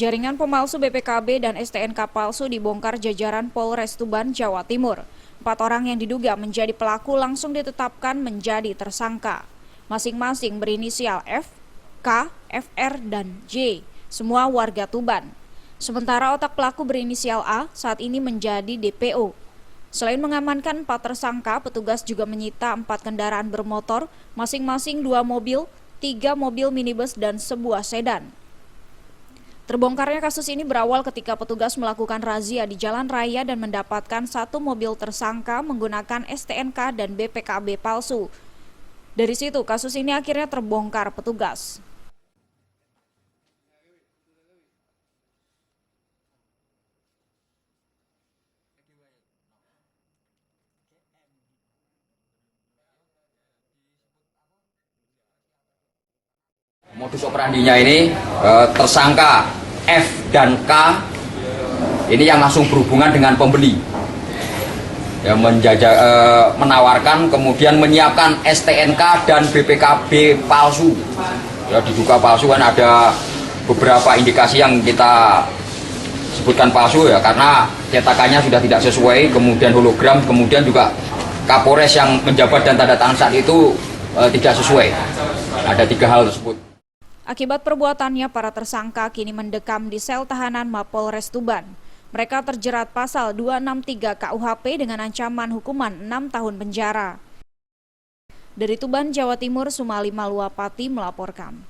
Jaringan pemalsu BPKB dan STNK palsu dibongkar jajaran Polres Tuban, Jawa Timur. 4 orang yang diduga menjadi pelaku langsung ditetapkan menjadi tersangka. Masing-masing berinisial F, K, FR, dan J, semua warga Tuban. Sementara otak pelaku berinisial A saat ini menjadi DPO. Selain mengamankan 4 tersangka, petugas juga menyita 4 kendaraan bermotor, masing-masing 2 mobil, 3 mobil minibus, dan sebuah sedan. Terbongkarnya kasus ini berawal ketika petugas melakukan razia di jalan raya dan mendapatkan 1 mobil tersangka menggunakan STNK dan BPKB palsu. Dari situ kasus ini akhirnya terbongkar petugas. Modus operandinya ini tersangka F dan K ini yang langsung berhubungan dengan pembeli, yang menawarkan kemudian menyiapkan STNK dan BPKB palsu. Ya, diduga palsu kan ada beberapa indikasi yang kita sebutkan palsu ya, karena cetakannya sudah tidak sesuai, kemudian hologram, kemudian juga Kapolres yang menjabat dan tanda tangan saat itu tidak sesuai. Ada 3 hal tersebut. Akibat perbuatannya, para tersangka kini mendekam di sel tahanan Mapolres Tuban. Mereka terjerat pasal 263 KUHP dengan ancaman hukuman 6 tahun penjara. Dari Tuban, Jawa Timur, Sumali Maluapati melaporkan.